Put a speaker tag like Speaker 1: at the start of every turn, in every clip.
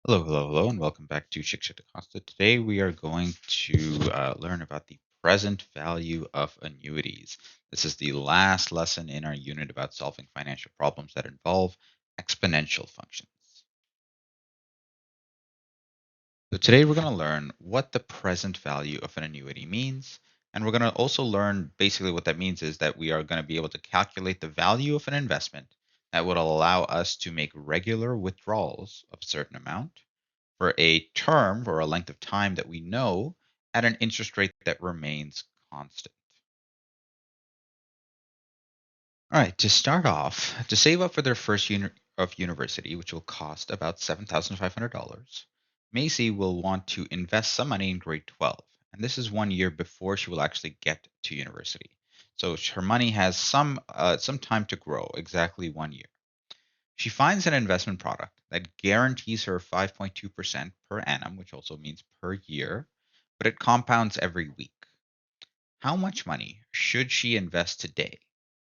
Speaker 1: Hello, hello, hello, and welcome back to Shiksha Costa. Today we are going to learn about the present value of annuities. This is the last lesson in our unit about solving financial problems that involve exponential functions. So today we're going to learn what the present value of an annuity means, and we're going to also learn basically what that means is that we are going to be able to calculate the value of an investment that would allow us to make regular withdrawals of a certain amount for a term or a length of time that we know at an interest rate that remains constant. All right, to start off, to save up for their first year of university, which will cost about $7,500, Macy will want to invest some money in grade 12. And this is 1 year before she will actually get to university. So her money has some time to grow, exactly 1 year. She finds an investment product that guarantees her 5.2% per annum, which also means per year, but it compounds every week. How much money should she invest today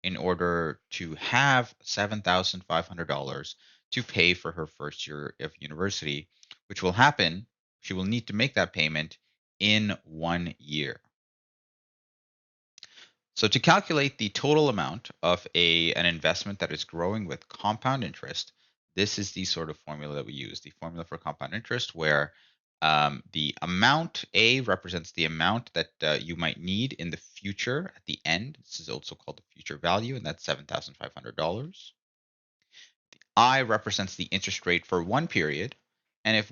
Speaker 1: in order to have $7,500 to pay for her first year of university, which will happen? She will need to make that payment in 1 year. So to calculate the total amount of an investment that is growing with compound interest, this is the sort of formula that we use, the formula for compound interest, where the amount A represents the amount that you might need in the future at the end. This is also called the future value, and that's $7,500. I represents the interest rate for one period. And if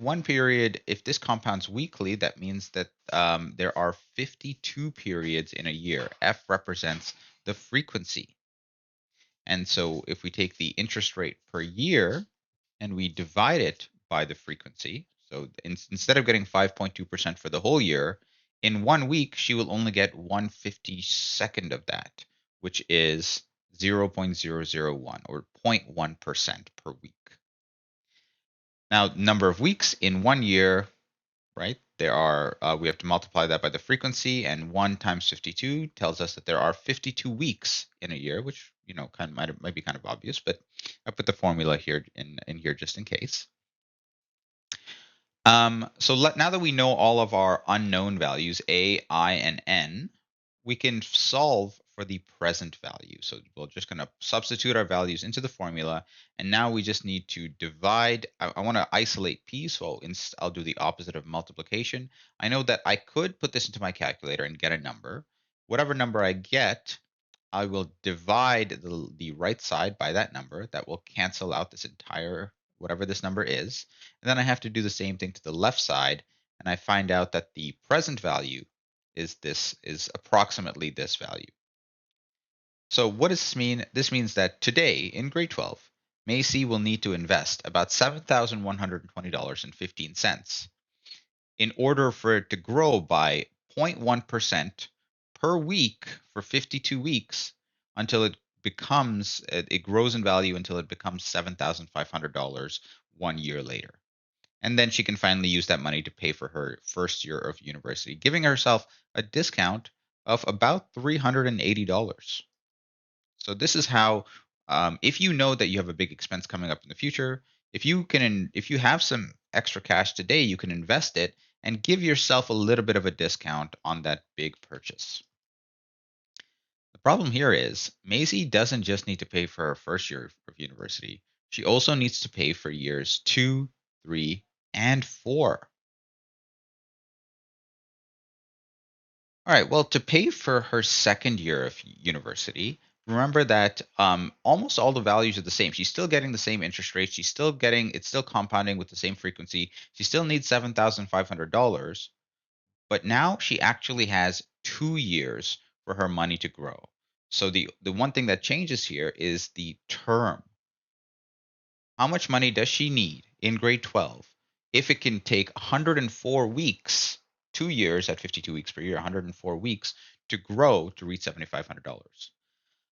Speaker 1: this compounds weekly, that means that there are 52 periods in a year. F represents the frequency. And so if we take the interest rate per year and we divide it by the frequency, so instead of getting 5.2% for the whole year, in 1 week, she will only get 1/52nd of that, which is 0.001 or 0.1% per week. Now, number of weeks in 1 year, right? We have to multiply that by the frequency, and 1 times 52 tells us that there are 52 weeks in a year, which kind of might be kind of obvious, but I put the formula here in here just in case. Now that we know all of our unknown values, A, I, and N, we can solve for the present value. So we're just going to substitute our values into the formula. And now we just need to divide. I want to isolate P, so I'll do the opposite of multiplication. I know that I could put this into my calculator and get a number. Whatever number I get, I will divide the right side by that number. That will cancel out this entire, whatever this number is. And then I have to do the same thing to the left side. And I find out that the present value is approximately this value. So what does this mean? This means that today in grade 12, Macy will need to invest about $7,120.15 in order for it to grow by 0.1% per week for 52 weeks until it grows in value until it becomes $7,500 1 year later. And then she can finally use that money to pay for her first year of university, giving herself a discount of about $380. So this is how, if you know that you have a big expense coming up in the future, if you have some extra cash today, you can invest it and give yourself a little bit of a discount on that big purchase. The problem here is Maisie doesn't just need to pay for her first year of university. She also needs to pay for years 2, 3, and 4. All right. Well, to pay for her second year of university, remember that almost all the values are the same. She's still getting the same interest rate. It's still compounding with the same frequency. She still needs $7,500, but now she actually has 2 years for her money to grow. So the one thing that changes here is the term. How much money does she need in grade 12 if it can take 104 weeks, 2 years at 52 weeks per year, 104 weeks to grow to reach $7,500?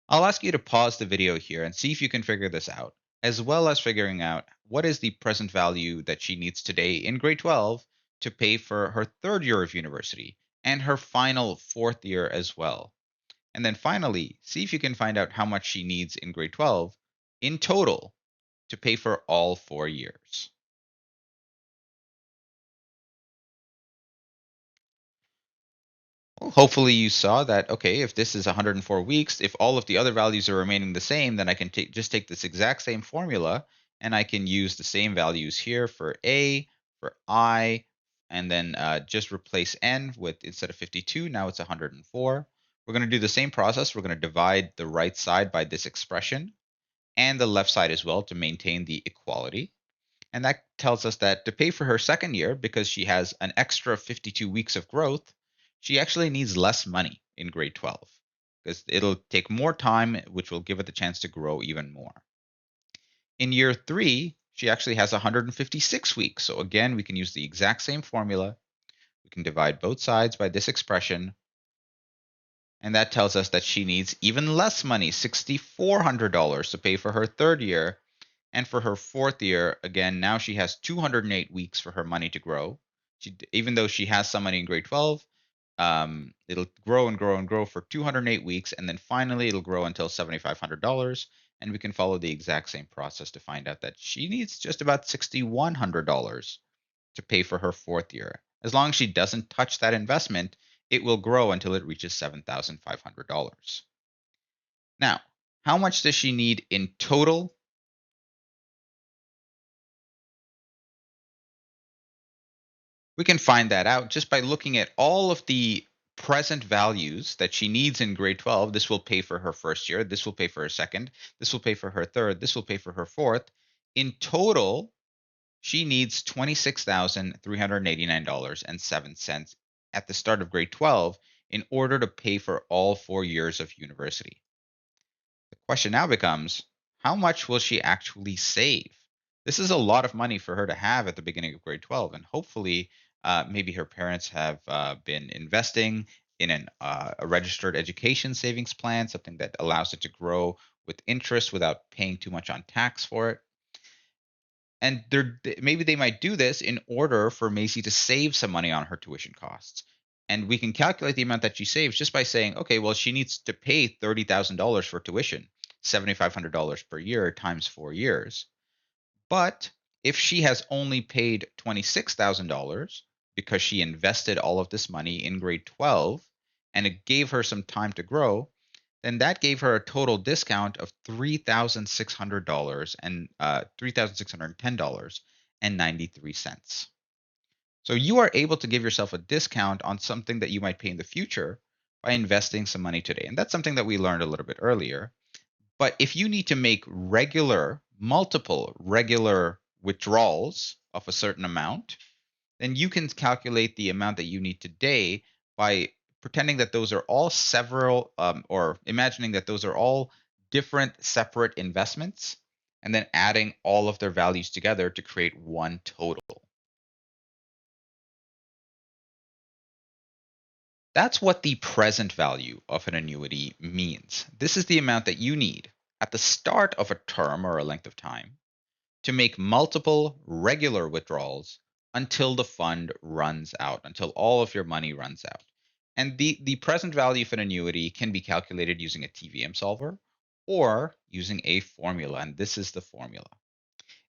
Speaker 1: I'll ask you to pause the video here and see if you can figure this out, as well as figuring out what is the present value that she needs today in grade 12 to pay for her third year of university and her final fourth year as well. And then finally, see if you can find out how much she needs in grade 12 in total to pay for all 4 years. Well, hopefully you saw that, okay, if this is 104 weeks, if all of the other values are remaining the same, then I can just take this exact same formula and I can use the same values here for A, for I, and then just replace N with, instead of 52, now it's 104. We're going to do the same process. We're going to divide the right side by this expression and the left side as well to maintain the equality. And that tells us that to pay for her second year, because she has an extra 52 weeks of growth, she actually needs less money in grade 12 because it'll take more time, which will give it the chance to grow even more. In year three, she actually has 156 weeks. So again, we can use the exact same formula. We can divide both sides by this expression. And that tells us that she needs even less money, $6,400, to pay for her third year. And for her fourth year, again, now she has 208 weeks for her money to grow. Even though she has some money in grade 12, it'll grow and grow and grow for 208 weeks. And then finally, it'll grow until $7,500. And we can follow the exact same process to find out that she needs just about $6,100 to pay for her fourth year. As long as she doesn't touch that investment, it will grow until it reaches $7,500. Now, how much does she need in total? We can find that out just by looking at all of the present values that she needs in grade 12. This will pay for her first year. This will pay for her second. This will pay for her third. This will pay for her fourth. In total, she needs $26,389.07 at the start of grade 12 in order to pay for all 4 years of university. The question now becomes, how much will she actually save? This is a lot of money for her to have at the beginning of grade 12. And hopefully, maybe her parents have been investing in a registered education savings plan, something that allows it to grow with interest without paying too much on tax for it. And maybe they might do this in order for Macy to save some money on her tuition costs. And we can calculate the amount that she saves just by saying, okay, well, she needs to pay $30,000 for tuition, $7,500 per year times 4 years. But if she has only paid $26,000 because she invested all of this money in grade 12 and it gave her some time to grow, then that gave her a total discount of $3,600 and $3,610.93. So you are able to give yourself a discount on something that you might pay in the future by investing some money today. And that's something that we learned a little bit earlier. But if you need to make multiple regular withdrawals of a certain amount, then you can calculate the amount that you need today by pretending that those are all several, or imagining that those are all different separate investments, and then adding all of their values together to create one total. That's what the present value of an annuity means. This is the amount that you need at the start of a term or a length of time to make multiple regular withdrawals until the fund runs out, until all of your money runs out. And the present value of an annuity can be calculated using a TVM solver or using a formula. And this is the formula.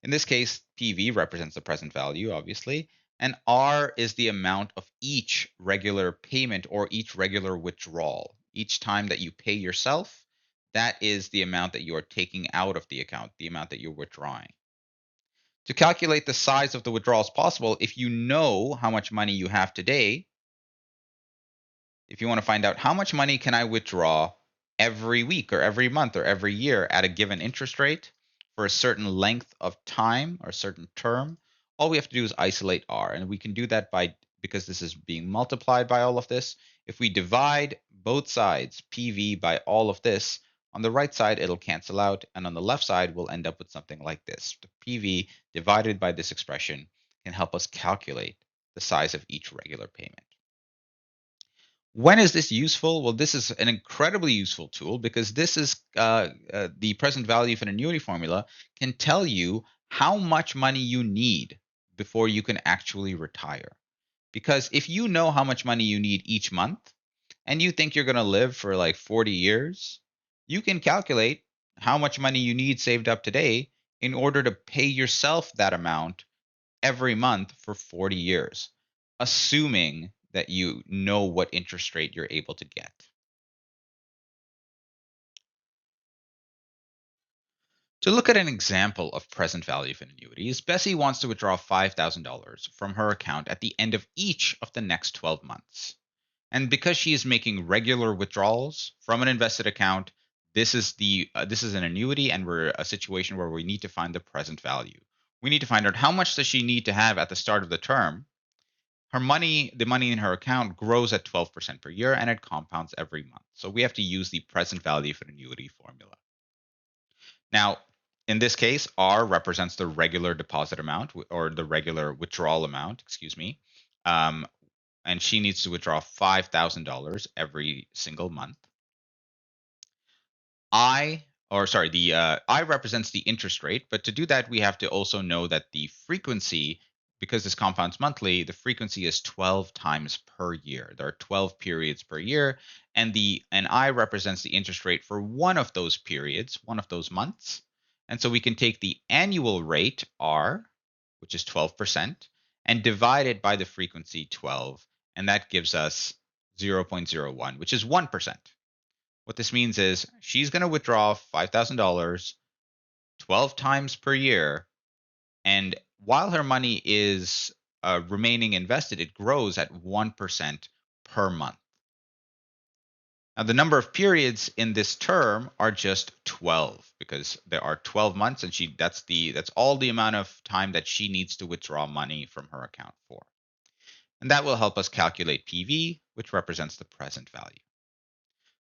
Speaker 1: In this case, PV represents the present value, obviously, and R is the amount of each regular payment or each regular withdrawal. Each time that you pay yourself, that is the amount that you are taking out of the account, the amount that you're withdrawing. To calculate the size of the withdrawals possible, if you know how much money you have today, if you want to find out how much money can I withdraw every week or every month or every year at a given interest rate for a certain length of time or a certain term, all we have to do is isolate R. And we can do that because this is being multiplied by all of this. If we divide both sides, PV, by all of this, on the right side, it'll cancel out. And on the left side, we'll end up with something like this. The PV divided by this expression can help us calculate the size of each regular payment. When is this useful? Well, this is an incredibly useful tool because this is the present value of an annuity formula can tell you how much money you need before you can actually retire. Because if you know how much money you need each month and you think you're going to live for like 40 years, you can calculate how much money you need saved up today in order to pay yourself that amount every month for 40 years, assuming that you know what interest rate you're able to get. To look at an example of present value of an annuities, Bessie wants to withdraw $5,000 from her account at the end of each of the next 12 months. And because she is making regular withdrawals from an invested account, this is an annuity, and we're a situation where we need to find the present value. We need to find out how much does she need to have at the start of the term. The money in her account grows at 12% per year, and it compounds every month. So we have to use the present value for an annuity formula. Now, in this case, R represents the regular deposit amount or the regular withdrawal amount, excuse me. Um, and she needs to withdraw $5,000 every single month. I represents the interest rate, but to do that, we have to also know that the frequency, because this compounds monthly, the frequency is 12 times per year. There are 12 periods per year, and I represents the interest rate for one of those periods, one of those months. And so we can take the annual rate, R, which is 12%, and divide it by the frequency 12, and that gives us 0.01, which is 1%. What this means is she's going to withdraw $5,000 12 times per year. And while her money is remaining invested, it grows at 1% per month. Now, the number of periods in this term are just 12 because there are 12 months, and that's all the amount of time that she needs to withdraw money from her account for. And that will help us calculate PV, which represents the present value.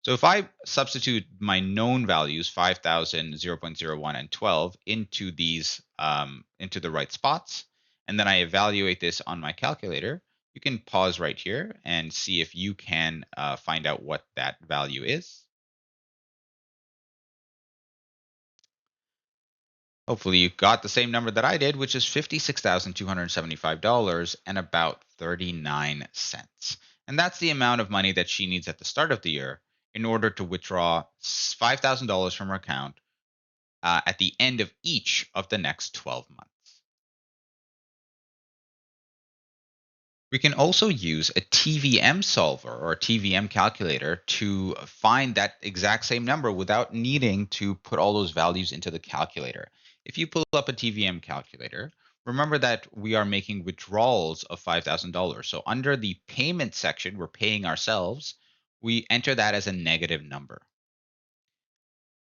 Speaker 1: So if I substitute my known values, 5,000, 0.01, and 12, into into the right spots, and then I evaluate this on my calculator, you can pause right here and see if you can find out what that value is. Hopefully you got the same number that I did, which is $56,275 and about 39 cents. And that's the amount of money that she needs at the start of the year in order to withdraw $5,000 from her account at the end of each of the next 12 months. We can also use a TVM solver or a TVM calculator to find that exact same number without needing to put all those values into the calculator. If you pull up a TVM calculator, remember that we are making withdrawals of $5,000. So under the payment section, we're paying ourselves, we enter that as a negative number.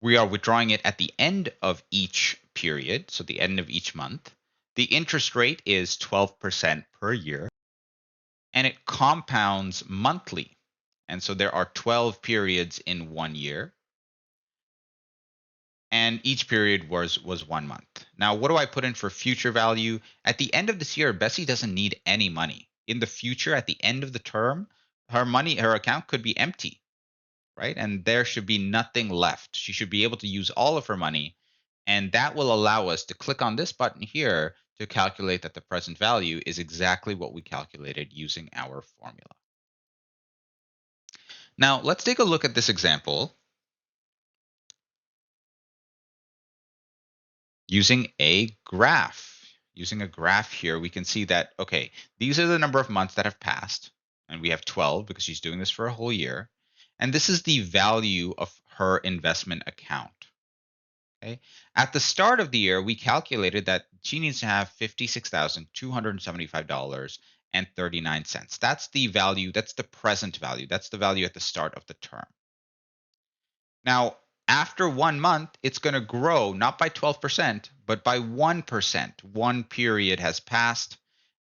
Speaker 1: We are withdrawing it at the end of each period, so the end of each month. The interest rate is 12% per year, and it compounds monthly. And so there are 12 periods in 1 year, and each period was 1 month. Now, what do I put in for future value? At the end of this year, Bessie doesn't need any money. In the future, at the end of the term, her account could be empty, right? And there should be nothing left. She should be able to use all of her money. And that will allow us to click on this button here to calculate that the present value is exactly what we calculated using our formula. Now, let's take a look at this example using a graph. Using a graph here, we can see that, okay, these are the number of months that have passed, and we have 12 because she's doing this for a whole year. And this is the value of her investment account. Okay. At the start of the year, we calculated that she needs to have $56,275.39. That's the value, that's the present value. That's the value at the start of the term. Now, after 1 month, it's going to grow not by 12%, but by 1%. One period has passed,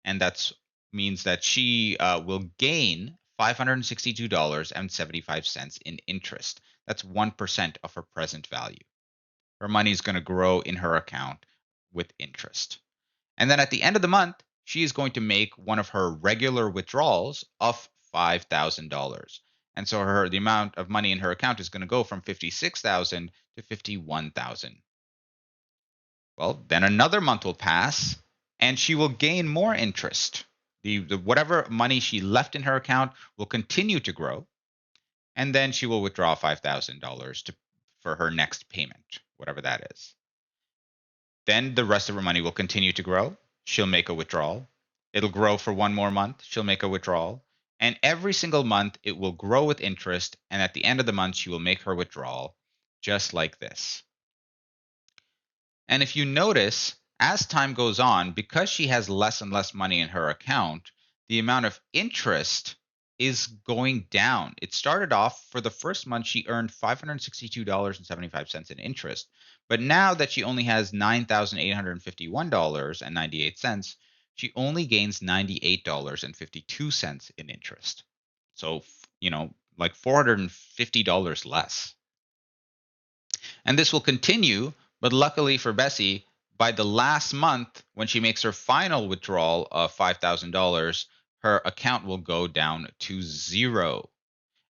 Speaker 1: and that means that she will gain $562.75 in interest. That's 1% of her present value. Her money is going to grow in her account with interest. And then at the end of the month, she is going to make one of her regular withdrawals of $5,000. And so the amount of money in her account is going to go from 56,000 to 51,000. Well, then another month will pass and she will gain more interest. The whatever money she left in her account will continue to grow, and then she will withdraw $5,000 for her next payment, whatever that is. Then the rest of her money will continue to grow. She'll make a withdrawal. It'll grow for one more month. She'll make a withdrawal. And every single month, it will grow with interest. And at the end of the month, she will make her withdrawal just like this. And if you notice, as time goes on, because she has less and less money in her account, the amount of interest is going down. It started off for the first month, she earned $562.75 in interest. But now that she only has $9,851.98, she only gains $98.52 in interest. So, like $450 less. And this will continue, but luckily for Bessie, by the last month, when she makes her final withdrawal of $5,000, her account will go down to zero.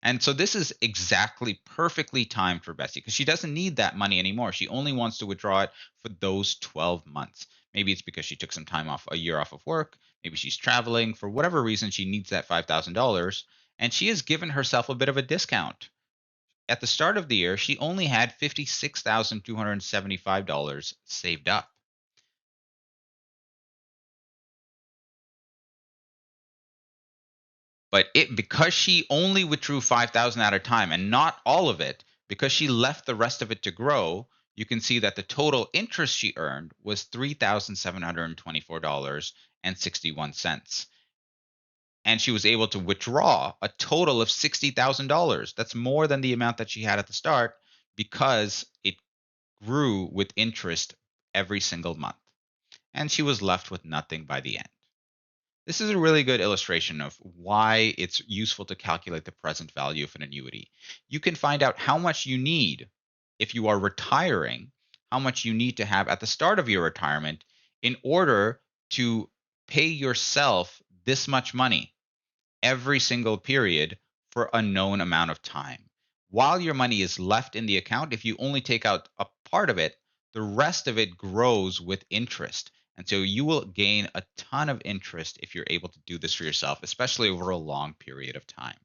Speaker 1: And so this is exactly perfectly timed for Bessie because she doesn't need that money anymore. She only wants to withdraw it for those 12 months. Maybe it's because she took some time off, a year off of work. Maybe she's traveling. For whatever reason, she needs that $5,000. And she has given herself a bit of a discount. At the start of the year, she only had $56,275 saved up. But because she only withdrew 5,000 at a time and not all of it, because she left the rest of it to grow, you can see that the total interest she earned was $3,724.61. And she was able to withdraw a total of $60,000. That's more than the amount that she had at the start because it grew with interest every single month. And she was left with nothing by the end. This is a really good illustration of why it's useful to calculate the present value of an annuity. You can find out how much you need if you are retiring, how much you need to have at the start of your retirement in order to pay yourself this much money every single period for a known amount of time. While your money is left in the account, if you only take out a part of it, the rest of it grows with interest. And so you will gain a ton of interest if you're able to do this for yourself, especially over a long period of time.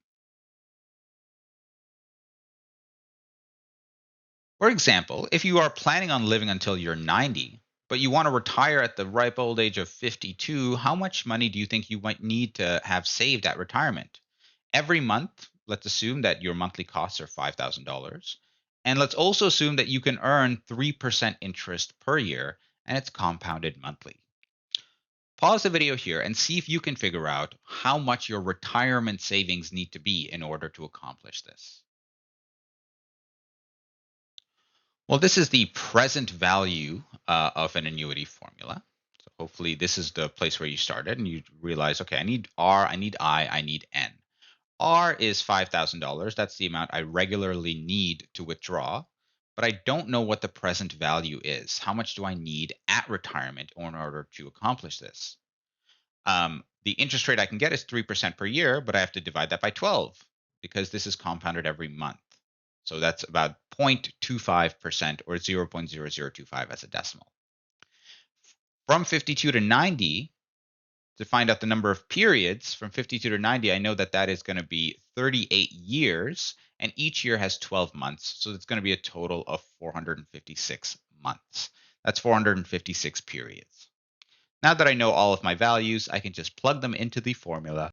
Speaker 1: For example, if you are planning on living until you're 90, but you want to retire at the ripe old age of 52, how much money do you think you might need to have saved at retirement? Every month, let's assume that your monthly costs are $5,000. And let's also assume that you can earn 3% interest per year and it's compounded monthly. Pause the video here and see if you can figure out how much your retirement savings need to be in order to accomplish this. Well, this is the present value of an annuity formula. So hopefully this is the place where you started and you realize, okay, I need R, I need I need N. R is $5,000. That's the amount I regularly need to withdraw, but I don't know what the present value is. How much do I need at retirement in order to accomplish this? The interest rate I can get is 3% per year, but I have to divide that by 12 because this is compounded every month. So that's about 0.25% or 0.0025 as a decimal. From 52 to 90, to find out the number of periods from 52 to 90, I know that that is going to be 38 years, and each year has 12 months. So it's going to be a total of 456 months. That's 456 periods. Now that I know all of my values, I can just plug them into the formula.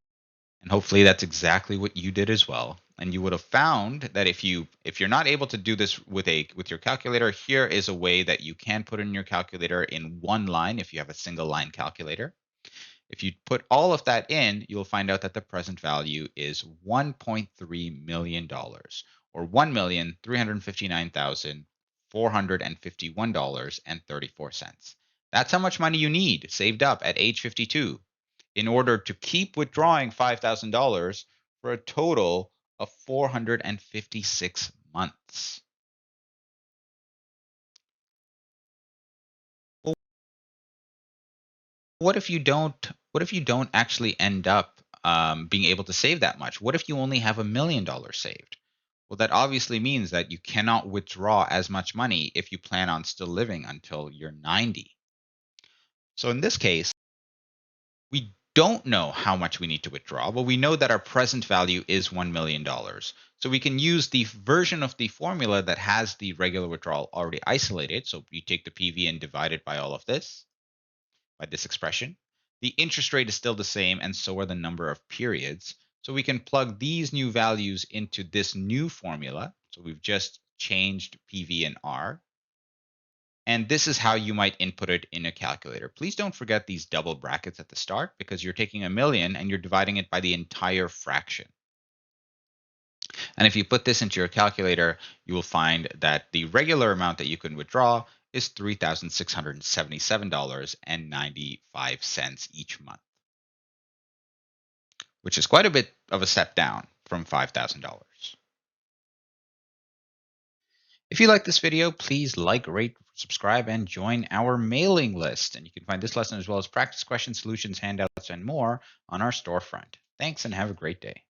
Speaker 1: And hopefully that's exactly what you did as well. And you would have found that if you're not able to do this with your calculator, here is a way that you can put in your calculator in one line if you have a single line calculator. If you put all of that in, you'll find out that the present value is $1.3 million or $1,359,451.34. That's how much money you need saved up at age 52 in order to keep withdrawing $5,000 for a total of 456 months. Well, what if you don't actually end up being able to save that much? What if you only have $1 million saved? Well, that obviously means that you cannot withdraw as much money if you plan on still living until you're 90. So in this case, we don't know how much we need to withdraw, but we know that our present value is $1 million. So we can use the version of the formula that has the regular withdrawal already isolated. So you take the PV and divide it by all of this, by this expression. The interest rate is still the same, and so are the number of periods. So we can plug these new values into this new formula. So we've just changed PV and R. And this is how you might input it in a calculator. Please don't forget these double brackets at the start because you're taking a million and you're dividing it by the entire fraction. And if you put this into your calculator, you will find that the regular amount that you can withdraw is $3,677.95 each month, which is quite a bit of a step down from $5,000. If you like this video, please like, rate, subscribe, and join our mailing list. And you can find this lesson as well as practice questions, solutions, handouts, and more on our storefront. Thanks and have a great day.